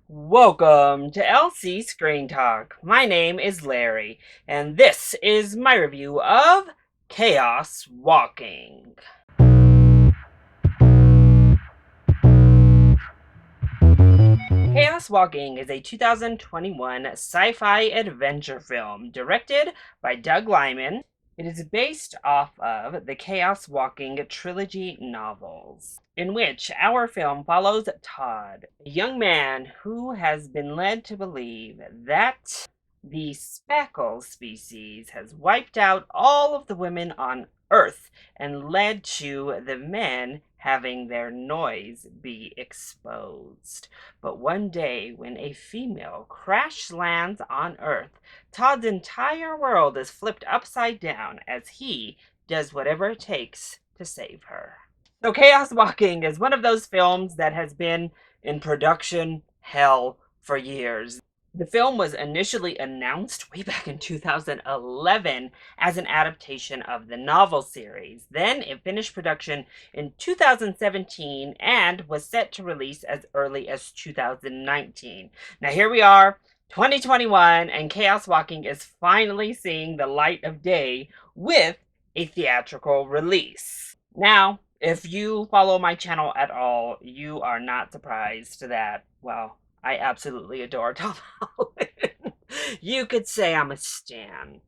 Welcome to LC Screen Talk. My name is Larry, and this is my review of Chaos Walking. Chaos Walking is a 2021 sci-fi adventure film directed by Doug Liman. It is based off of the Chaos Walking trilogy novels, in which our film follows Todd, a young man who has been led to believe that the spackle species has wiped out all of the women on Earth and led to the men having their noise be exposed. But one day, when a female crash lands on Earth, Todd's entire world is flipped upside down as he does whatever it takes to save her. So, Chaos Walking is one of those films that has been in production hell for years. The film was initially announced way back in 2011 as an adaptation of the novel series. Then it finished production in 2017 and was set to release as early as 2019. Now here we are, 2021, and Chaos Walking is finally seeing the light of day with a theatrical release. Now, if you follow my channel at all, you are not surprised that, well, I absolutely adore Tom Holland. You could say I'm a stan.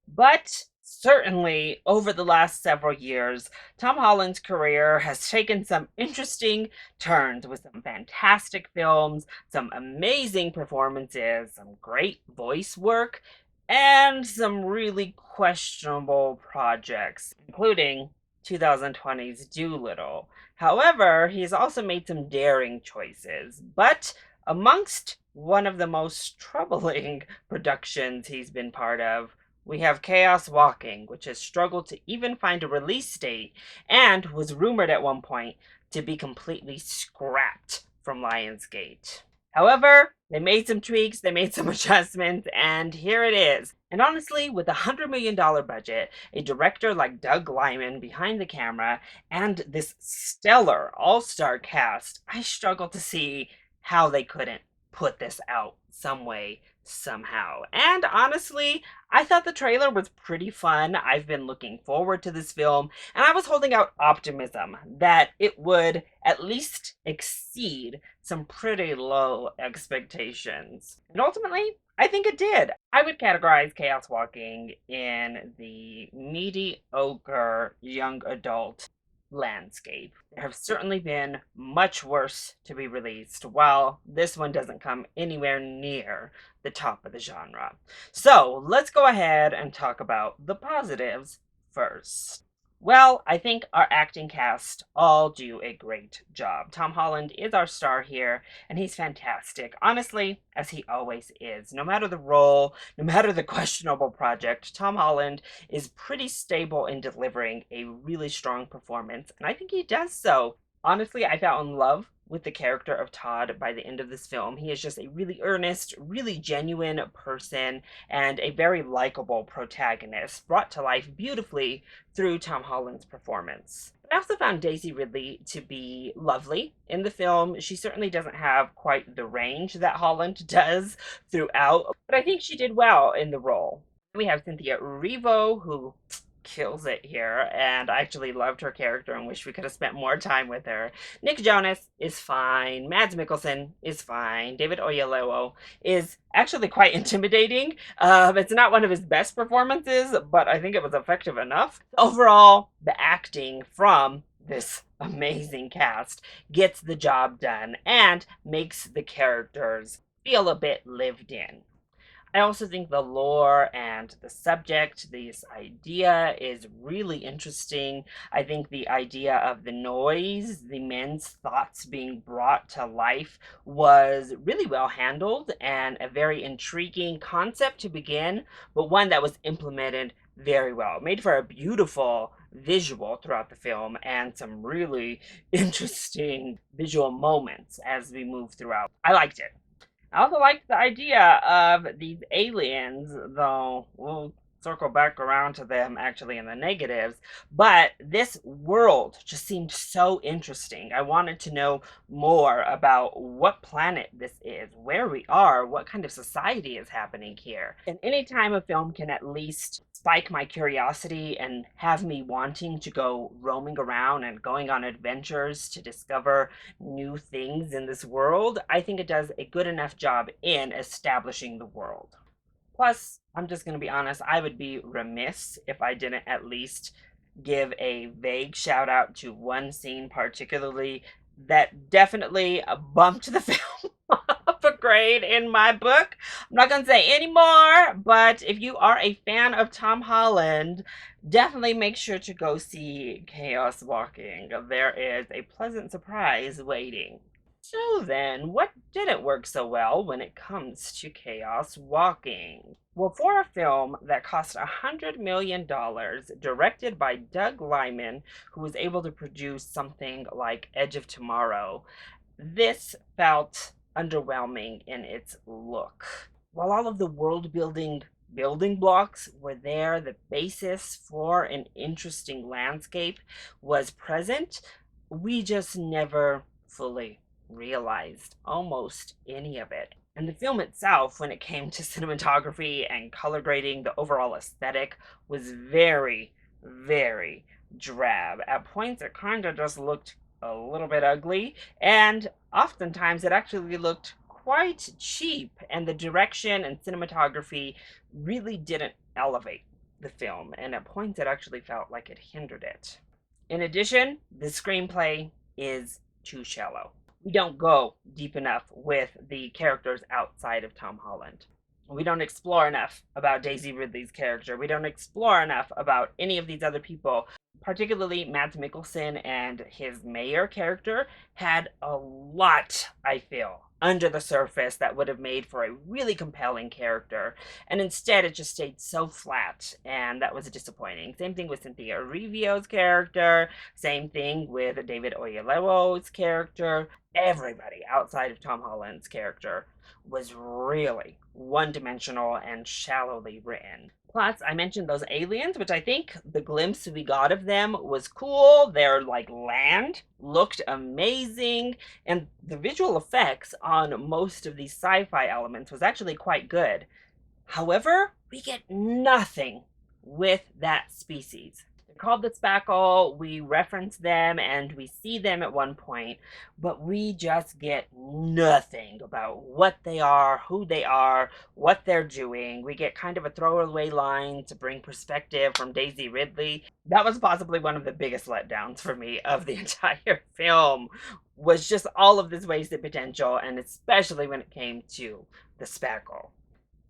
But certainly, over the last several years, Tom Holland's career has taken some interesting turns with some fantastic films, some amazing performances, some great voice work, and some really questionable projects, including 2020's Doolittle. However, he's also made some daring choices, but amongst one of the most troubling productions he's been part of, we have Chaos Walking, which has struggled to even find a release date and was rumored at one point to be completely scrapped from Lionsgate. However, they made some tweaks, they made some adjustments, and here it is. And honestly, with a $100 million budget, a director like Doug Liman behind the camera, and this stellar all-star cast, I struggle to see how they couldn't put this out some way, somehow. And honestly, I thought the trailer was pretty fun. I've been looking forward to this film, and I was holding out optimism that it would at least exceed some pretty low expectations. And ultimately, I think it did. I would categorize Chaos Walking in the mediocre young adult landscape. There have certainly been much worse to be released, while this one doesn't come anywhere near the top of the genre. So let's go ahead and talk about the positives first. Well, I think our acting cast all do a great job. Tom Holland is our star here, and he's fantastic, honestly, as he always is. No matter the role, no matter the questionable project, Tom Holland is pretty stable in delivering a really strong performance, and I think he does so. Honestly, I fell in love with the character of Todd by the end of this film. He is just a really earnest, really genuine person and a very likable protagonist, brought to life beautifully through Tom Holland's performance. I also found Daisy Ridley to be lovely in the film. She certainly doesn't have quite the range that Holland does throughout, but I think she did well in the role. We have Cynthia Erivo, who kills it here, and I actually loved her character and wish we could have spent more time with her. Nick Jonas is fine. Mads Mikkelsen is fine. David Oyelowo is actually quite intimidating. It's not one of his best performances, but I think it was effective enough. Overall, the acting from this amazing cast gets the job done and makes the characters feel a bit lived in. I also think the lore and the subject, this idea is really interesting. I think the idea of the noise, the men's thoughts being brought to life, was really well handled and a very intriguing concept to begin, but one that was implemented very well. It made for a beautiful visual throughout the film and some really interesting visual moments as we move throughout. I liked it. I also liked the idea of these aliens, though we'll circle back around to them actually in the negatives, but this world just seemed so interesting. I wanted to know more about what planet this is, where we are, what kind of society is happening here. And anytime a film can at least spike my curiosity and have me wanting to go roaming around and going on adventures to discover new things in this world, I think it does a good enough job in establishing the world. Plus, I'm just going to be honest, I would be remiss if I didn't at least give a vague shout out to one scene particularly that definitely bumped the film up a grade in my book. I'm not going to say any more, but if you are a fan of Tom Holland, definitely make sure to go see Chaos Walking. There is a pleasant surprise waiting. So then, what didn't work so well when it comes to Chaos Walking? Well, for a film that cost $100 million, directed by Doug Liman, who was able to produce something like Edge of Tomorrow, this felt underwhelming in its look. While all of the world building blocks were there, the basis for an interesting landscape was present, we just never fully realized almost any of it. And the film itself, when it came to cinematography and color grading, the overall aesthetic was very, very drab. At points, it kind of just looked a little bit ugly, and oftentimes it actually looked quite cheap, and the direction and cinematography really didn't elevate the film, and at points it actually felt like it hindered it. In addition, the screenplay is too shallow. We don't go deep enough with the characters outside of Tom Holland. We don't explore enough about Daisy Ridley's character. We don't explore enough about any of these other people. Particularly Mads Mikkelsen and his mayor character had a lot, I feel, under the surface that would have made for a really compelling character. And instead, it just stayed so flat, and that was disappointing. Same thing with Cynthia Erivo's character. Same thing with David Oyelowo's character. Everybody outside of Tom Holland's character was really one-dimensional and shallowly written. Plus, I mentioned those aliens, which I think the glimpse we got of them was cool. Their like land looked amazing, and the visual effects on most of these sci-fi elements was actually quite good. However, we get nothing with that species. They're called the Spackle. We reference them and we see them at one point, but we just get nothing about what they are, who they are, what they're doing. We get kind of a throwaway line to bring perspective from Daisy Ridley. That was possibly one of the biggest letdowns for me of the entire film, was just all of this wasted potential, and especially when it came to the Spackle.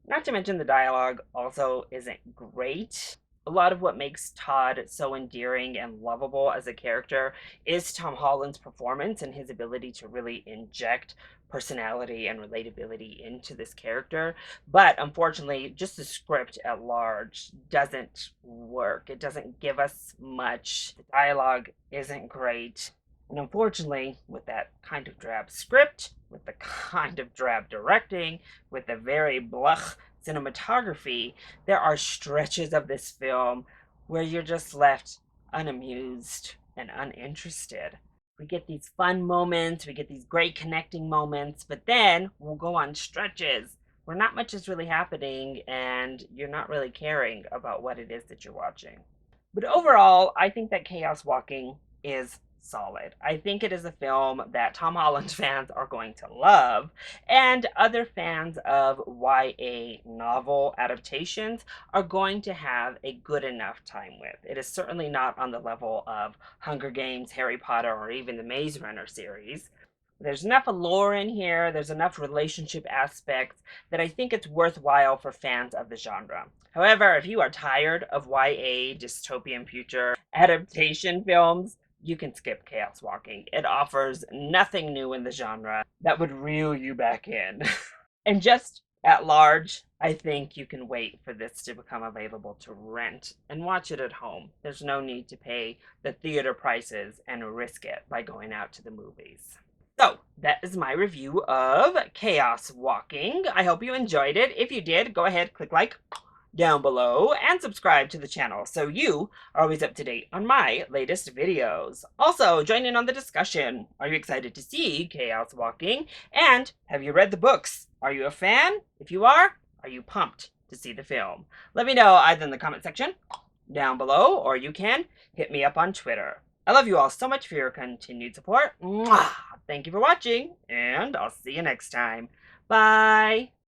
Not to mention the dialogue also isn't great. A lot of what makes Todd so endearing and lovable as a character is Tom Holland's performance and his ability to really inject personality and relatability into this character. But unfortunately, just the script at large doesn't work. It doesn't give us much. The dialogue isn't great. And unfortunately, with that kind of drab script, with the kind of drab directing, with the very blah cinematography, there are stretches of this film where you're just left unamused and uninterested. We get these fun moments, we get these great connecting moments, but then we'll go on stretches where not much is really happening and you're not really caring about what it is that you're watching. But overall, I think that Chaos Walking is solid. I think it is a film that Tom Holland fans are going to love, and other fans of YA novel adaptations are going to have a good enough time with. It is certainly not on the level of Hunger Games, Harry Potter, or even the Maze Runner series. There's enough lore in here, there's enough relationship aspects that I think it's worthwhile for fans of the genre. However, if you are tired of YA dystopian future adaptation films, you can skip Chaos Walking. It offers nothing new in the genre that would reel you back in. And just at large, I think you can wait for this to become available to rent and watch it at home. There's no need to pay the theater prices and risk it by going out to the movies. So, that is my review of Chaos Walking. I hope you enjoyed it. If you did, go ahead, click like down below and subscribe to the channel so you are always up to date on my latest videos. Also, join in on the discussion. Are you excited to see Chaos Walking? And have you read the books? Are you a fan? If you are you pumped to see the film? Let me know either in the comment section down below, or you can hit me up on Twitter. I love you all so much for your continued support. Mwah! Thank you for watching, and I'll see you next time. Bye!